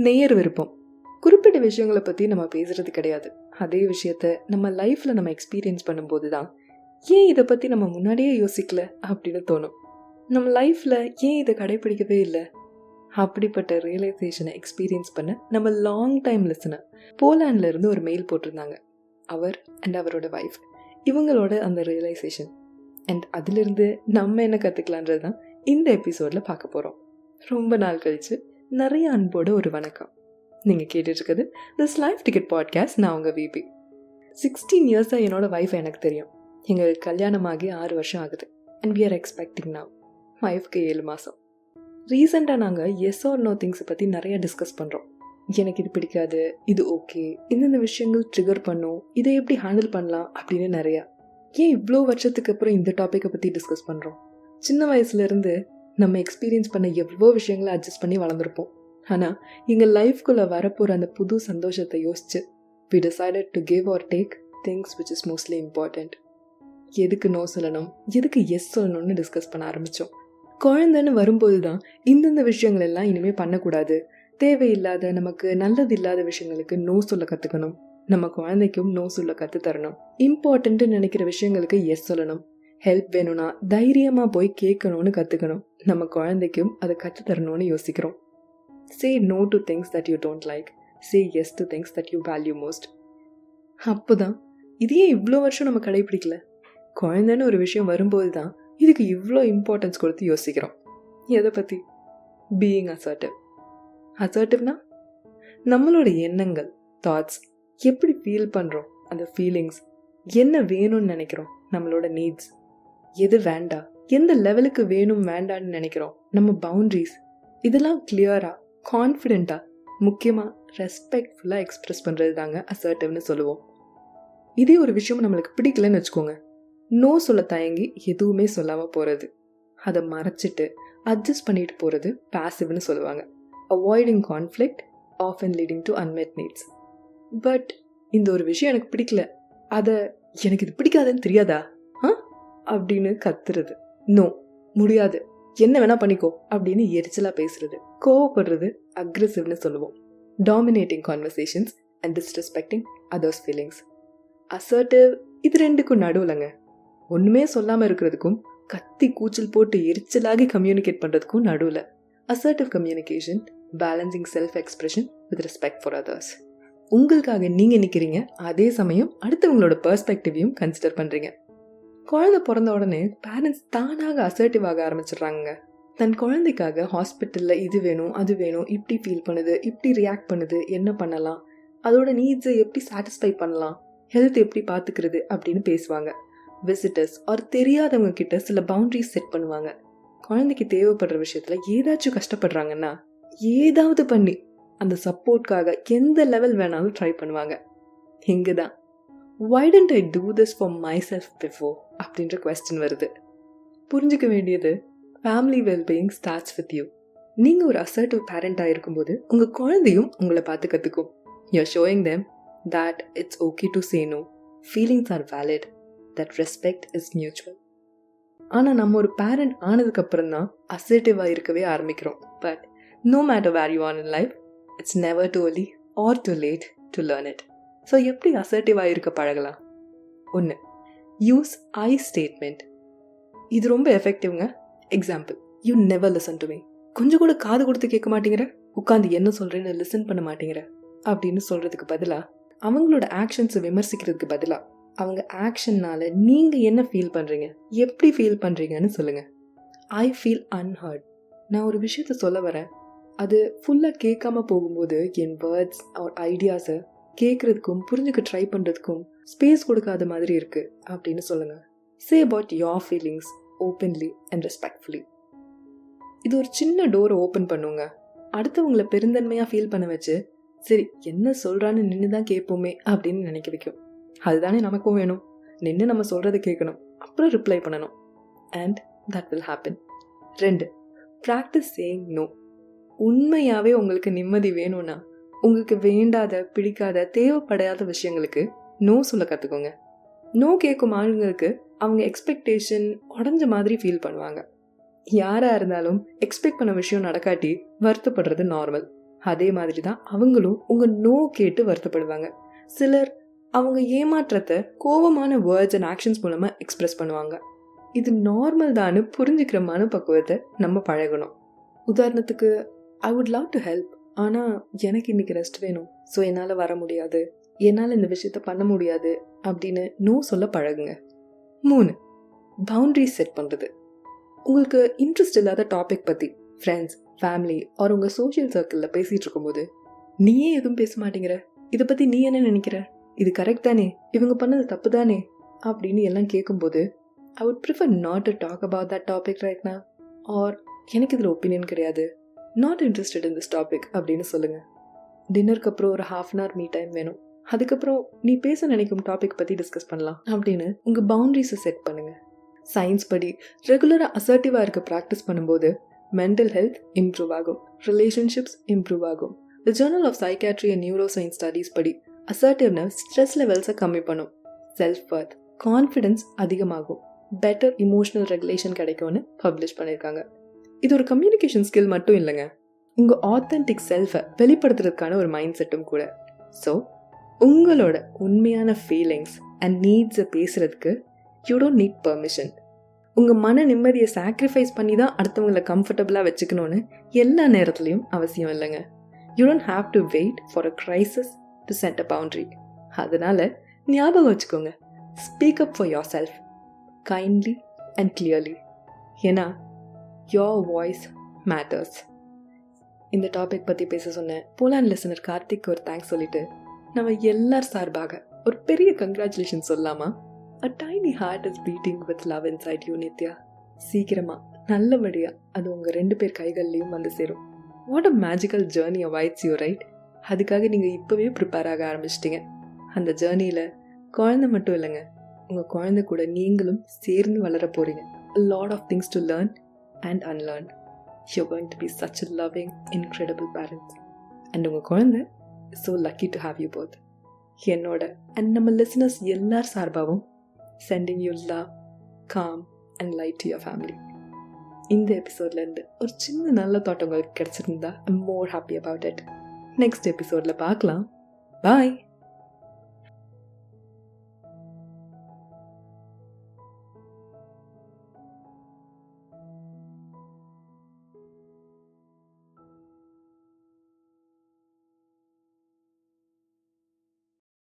நேயர் விருப்பம். குறிப்பிட்ட விஷயங்களை பற்றி நம்ம பேசுறது கிடையாது. அதே விஷயத்த நம்ம லைஃப்பில் நம்ம எக்ஸ்பீரியன்ஸ் பண்ணும்போது தான் ஏன் இதை பற்றி நம்ம முன்னாடியே யோசிக்கல அப்படின்னு தோணும். நம்ம லைஃப்பில் ஏன் இதை கடைப்பிடிக்கவே இல்லை, அப்படிப்பட்ட ரியலைசேஷனை எக்ஸ்பீரியன்ஸ் பண்ண நம்ம லாங் டைம் லிசனர் போலாண்டில் இருந்து ஒரு மெயில் போட்டிருந்தாங்க. அவர் அண்ட் அவரோட வைஃப், இவங்களோட அந்த ரியலைசேஷன் அண்ட் அதிலிருந்து நம்ம என்ன கற்றுக்கலான்றது தான் இந்த எபிசோடில் பார்க்க போகிறோம். ரொம்ப நாள் கழித்து நிறைய அன்போட ஒரு வணக்கம். நீங்கள் கேட்டுட்ருக்குது திஸ் லைஃப் டிக்கெட் பாட்காஸ்ட். நான் உங்கள் விபி. 16 இயர்ஸாக என்னோட வைஃப் எனக்கு தெரியும். எங்களுக்கு கல்யாணமாகி 6 வருஷம் ஆகுது and we are expecting now. வைஃப்க்கு 7 மாதம். ரீசெண்டாக நாங்கள் எஸ் ஆர் நோ திங்ஸை பற்றி நிறைய டிஸ்கஸ் பண்ணுறோம். எனக்கு இது பிடிக்காது, இது ஓகே, இந்தந்த விஷயங்கள் ட்ரிகர் பண்ணும், இதை எப்படி ஹேண்டில் பண்ணலாம் அப்படின்னு நிறையா. ஏன் இவ்வளோ வருஷத்துக்கு அப்புறம் இந்த டாப்பிக்கை பற்றி டிஸ்கஸ் பண்ணுறோம்? சின்ன வயசுலேருந்து நம்ம எக்ஸ்பீரியன்ஸ் பண்ண எவ்வளோ விஷயங்களை அட்ஜஸ்ட் பண்ணி வளர்ந்துருப்போம். ஆனால் எங்கள் லைஃப்குள்ளே வரப்போகிற அந்த புது சந்தோஷத்தை யோசிச்சு we decided to give or take things which is mostly important. எதுக்கு நோ சொல்லணும், எதுக்கு எஸ் சொல்லணும்னு டிஸ்கஸ் பண்ண ஆரம்பித்தோம். குழந்தைன்னு வரும்போது தான் இந்தந்த விஷயங்கள் எல்லாம் இனிமேல் பண்ணக்கூடாது, தேவையில்லாத நமக்கு நல்லது இல்லாத விஷயங்களுக்கு நோ சொல்ல கற்றுக்கணும், நம்ம குழந்தைக்கும் நோ சொல்ல கற்றுத்தரணும், இம்பார்ட்டன்ட்டு நினைக்கிற விஷயங்களுக்கு எஸ் சொல்லணும், ஹெல்ப் வேணும்னா தைரியமாக போய் கேட்கணும்னு கற்றுக்கணும், நம்ம குழந்தைக்கும் அதை கற்றுத்தரணும்னு யோசிக்கிறோம். Say no to things that you don't like. Say yes to things that you value most. அப்போதான் இதையே இவ்வளோ வருஷம் நம்ம கடைப்பிடிக்கல. குழந்தைன்னு ஒரு விஷயம் வரும்போது தான் இதுக்கு இவ்வளோ இம்பார்ட்டன்ஸ் கொடுத்து யோசிக்கிறோம். எதை பற்றி? Being assertive. அசர்ட்டிவ்னா நம்மளோட எண்ணங்கள், தாட்ஸ், எப்படி ஃபீல் பண்ணுறோம், அந்த ஃபீலிங்ஸ், என்ன வேணும்னு நினைக்கிறோம், நம்மளோட நீட்ஸ், எது வேண்டாம், எந்த லெவலுக்கு வேணும் வேண்டான்னு நினைக்கிறோம், நம்ம பவுண்ட்ரிஸ், இதெல்லாம் கிளியராக கான்ஃபிடென்ட்டாக முக்கியமாக ரெஸ்பெக்ட்ஃபுல்லாக எக்ஸ்ப்ரெஸ் பண்ணுறது தாங்க அசர்ட்டிவ்னு சொல்லுவோம். இதே ஒரு விஷயம் நம்மளுக்கு பிடிக்கலன்னு வச்சுக்கோங்க, நோ சொல்ல தயங்கி எதுவுமே சொல்லாமல் போகிறது, அதை மறைச்சிட்டு அட்ஜஸ்ட் பண்ணிட்டு போகிறது பாசிவ்னு சொல்லுவாங்க. Avoiding conflict often leading to unmet needs. But இந்த ஒரு விஷயம் எனக்கு பிடிக்கல, அதை எனக்கு இது பிடிக்காதுன்னு தெரியாதா அப்படின்னு கத்துறது, நோ முடியாது, என்ன வேணா பண்ணிக்கோ அப்படின்னு எரிச்சலாக பேசுறது, கோவப்படுறது அக்ரெசிவ்னு சொல்லுவோம். Dominating conversations and disrespecting others feelings. Assertive இது ரெண்டுக்கும் நடுவுலங்க. ஒன்றுமே சொல்லாமல் இருக்கிறதுக்கும் கத்தி கூச்சல் போட்டு எரிச்சலாகி கம்யூனிகேட் பண்ணுறதுக்கும் நடுவில் assertive communication, balancing self expression with respect for others. உங்களுக்காக நீங்கள் நிற்கிறீங்க, அதே சமயம் அடுத்தவங்களோட பெர்ஸ்பெக்டிவையும் கன்சிடர் பண்ணுறீங்க. குழந்தை பிறந்த உடனே பேரண்ட்ஸ் தானாக அசர்ட்டிவ் ஆக ஆரம்பிச்சிடுறாங்க. தன் குழந்தைக்காக ஹாஸ்பிட்டலில் இது வேணும் அது வேணும், இப்படி ஃபீல் பண்ணுது, இப்படி ரியாக்ட் பண்ணுது, என்ன பண்ணலாம், அதோட நீட்ஸை எப்படி சாட்டிஸ்ஃபை பண்ணலாம், ஹெல்த் எப்படி பார்த்துக்கிறது அப்படின்னு பேசுவாங்க. விசிட்டர்ஸ் ஒரு தெரியாதவங்க கிட்ட சில பவுண்ட்ரிஸ் செட் பண்ணுவாங்க. குழந்தைக்கு தேவைப்படுற விஷயத்தில் ஏதாச்சும் கஷ்டப்படுறாங்கன்னா ஏதாவது பண்ணி அந்த சப்போர்ட்காக எந்த லெவல் வேணாலும் ட்ரை பண்ணுவாங்க. இங்கே தான் why didn't I do this for myself before அப்படின்ற கொஸ்டின் வருது. புரிஞ்சுக்க வேண்டியது family wellbeing starts with you. நீங்கள் ஒரு அசர்ட்டிவ் பேரண்டாக இருக்கும்போது உங்கள் குழந்தையும் உங்களை பார்த்து கற்றுக்கும். You're showing them that it's okay to say no, feelings are valid, that respect is mutual. ஆனால் நம்ம ஒரு பேரண்ட் ஆனதுக்கப்புறம் தான் அசர்ட்டிவாக இருக்கவே ஆரம்பிக்கிறோம். But no matter where you are in life, it's never too early or too late to learn it. So எப்படி அசர்ட்டிவாக இருக்க பழகலாம்? 1. Use I statement. இது ரொம்ப எஃபெக்டிவ்ங்க. Example, you never listen to me. கொஞ்சம் கூட காது கொடுத்து கேட்க மாட்டேங்கிற, உட்காந்து என்ன சொல்கிறேன்னு லிசன் பண்ண மாட்டேங்கிற அப்படின்னு சொல்கிறதுக்கு பதிலாக, அவங்களோட ஆக்ஷன்ஸை விமர்சிக்கிறதுக்கு பதிலாக அவங்க ஆக்ஷன்னால் நீங்கள் என்ன ஃபீல் பண்ணுறீங்க, எப்படி ஃபீல் பண்ணுறீங்கன்னு சொல்லுங்கள். I feel unheard. நான் ஒரு விஷயத்த சொல்ல வரேன், அது ஃபுல்லாக கேட்காம போகும்போது என் வேர்ட்ஸ் ஆர் ஐடியாஸை கேட்குறதுக்கும் புரிஞ்சுக்க ட்ரை பண்ணுறதுக்கும் ஸ்பேஸ் கொடுக்காத மாதிரி இருக்குது அப்படின்னு சொல்லுங்கள். Say about your feelings openly and respectfully. இது ஒரு சின்ன டோரை ஓப்பன் பண்ணுங்க. அடுத்தவங்களை பெருந்தன்மையாக ஃபீல் பண்ண வச்சு, சரி என்ன சொல்கிறான்னு நின்று தான் கேட்போமே அப்படின்னு நினைக்க வைக்கும். அதுதானே நமக்கும் வேணும். நின்று நம்ம சொல்கிறத கேட்கணும், அப்புறம் ரிப்ளை பண்ணணும். And that will happen. 2. Practise saying no. உண்மையாகவே உங்களுக்கு நிம்மதி வேணும்னா உங்களுக்கு வேண்டாத, பிடிக்காத, தேவைப்படாத விஷயங்களுக்கு நோ சொல்ல கற்றுக்கோங்க. நோ கேட்கும் ஆளுங்களுக்கு அவங்க எக்ஸ்பெக்டேஷன் உடஞ்ச மாதிரி ஃபீல் பண்ணுவாங்க. யாராக இருந்தாலும் எக்ஸ்பெக்ட் பண்ண விஷயம் நடக்காட்டி வருத்தப்படுறது நார்மல். அதே மாதிரி தான் அவங்களும் உங்கள் நோ கேட்டு வருத்தப்படுவாங்க. சிலர் அவங்க ஏமாற்றத்தை கோபமான வேர்ட்ஸ் அண்ட் ஆக்ஷன்ஸ் மூலமாக எக்ஸ்பிரஸ் பண்ணுவாங்க. இது நார்மல் தான்னு புரிஞ்சுக்கிற மனப்பக்குவத்தை நம்ம பழகணும். உதாரணத்துக்கு, I would love to help, ஆனால் எனக்கு இன்னைக்கு ரெஸ்ட் வேணும், ஸோ என்னால் வர முடியாது, என்னால் இந்த விஷயத்த பண்ண முடியாது அப்படின்னு நோ சொல்ல பழகுங்க. 3, பவுண்டரிஸ் செட் பண்ணுறது. உங்களுக்கு இன்ட்ரெஸ்ட் இல்லாத டாபிக் பற்றி ஃப்ரெண்ட்ஸ், ஃபேமிலி ஆர் உங்கள் சோஷியல் சர்க்கிளில் பேசிகிட்டு இருக்கும்போது, நீயே எதுவும் பேச மாட்டேங்கிற, இதை பற்றி நீ என்ன நினைக்கிற, இது கரெக்ட் தானே, இவங்க பண்ணது தப்பு தானே அப்படின்னு எல்லாம் கேட்கும்போது, I would prefer not to talk about that topic right now, or எனக்கு இதில் ஒப்பீனியன் கிடையாது, not interested in this topic அப்படின்னு சொல்லுங்கள். டின்னருக்கு அப்புறம் ஒரு ½ மீ டைம் வேணும், அதுக்கப்புறம் நீ பேச நினைக்கும் டாபிக் பற்றி டிஸ்கஸ் பண்ணலாம் அப்படின்னு உங்கள் பவுண்டரிஸை செட் பண்ணுங்கள். சயின்ஸ் படி ரெகுலராக அசர்ட்டிவாக இருக்க ப்ராக்டிஸ் பண்ணும்போது மென்டல் ஹெல்த் இம்ப்ரூவ் ஆகும், ரிலேஷன்ஷிப்ஸ் இம்ப்ரூவ் ஆகும். The journal of psychiatry and neuroscience studies படி அசர்ட்டிவ்னஸ் ஸ்ட்ரெஸ் லெவல்ஸை கம்மி பண்ணும், செல்ஃப் வர்த், கான்ஃபிடென்ஸ் அதிகமாகும், பெட்டர் இமோஷனல் ரெகுலேஷன் கிடைக்கும்னு பப்ளிஷ் பண்ணியிருக்காங்க. இது ஒரு கம்யூனிகேஷன் ஸ்கில் மட்டும் இல்லைங்க, உங்கள் ஆத்தென்டிக் செல்ஃபை வெளிப்படுத்துறதுக்கான ஒரு மைண்ட் செட்டும் கூட. ஸோ உங்களோட உண்மையான ஃபீலிங்ஸ் அண்ட் நீட்ஸை பேசுகிறதுக்கு யூ டோன்ட் நீட் பர்மிஷன். உங்கள் மன நிம்மதியை சாக்ரிஃபைஸ் பண்ணி தான் அடுத்தவங்களை கம்ஃபர்டபுளாக வச்சுக்கணும்னு எல்லா நேரத்துலையும் அவசியம் இல்லைங்க. You don't have to wait for a crisis to set a boundary. அதனால் ஞாபகம் வச்சுக்கோங்க, speak up for yourself kindly and clearly. ஏன்னா யோர் வாய்ஸ் மேட்டர்ஸ். இந்த டாபிக் பற்றி பேச சொன்ன போலாண்ட் லிசனர் கார்த்திக் ஒரு தேங்க்ஸ் சொல்லிட்டு நம்ம எல்லார் சார்பாக ஒரு பெரிய கங்க்ராச்சுலேஷன் சொல்லலாமா? A tiny heart is beating with love inside you, Nithya. சீக்கிரமா நல்லபடியா அது உங்கள் 2 பேர் கைகள்லையும் வந்து சேரும். What a magical journey awaits you, right? அதுக்காக நீங்கள் இப்போவே ப்ரிப்பேர் ஆக ஆரம்பிச்சிட்டிங்க. அந்த ஜேர்னியில் குழந்தை மட்டும் இல்லைங்க, உங்கள் குழந்தை கூட நீங்களும் சேர்ந்து வளர போகிறீங்க. A lot of things to learn and unlearn. You're going to be such a loving, incredible parents. And உங்கள் குழந்தை is so lucky to have you both. என்னோட அண்ட் நம்ம லிசனர்ஸ் எல்லார் சார்பாகவும் sending you love, calm and light to your family. இந்த எபிசோட்லேருந்து ஒரு சின்ன நல்ல தாட் உங்களுக்கு கிடச்சிருந்தா I'm more happy about it. Next எபிசோடில் பார்க்கலாம். பாய்.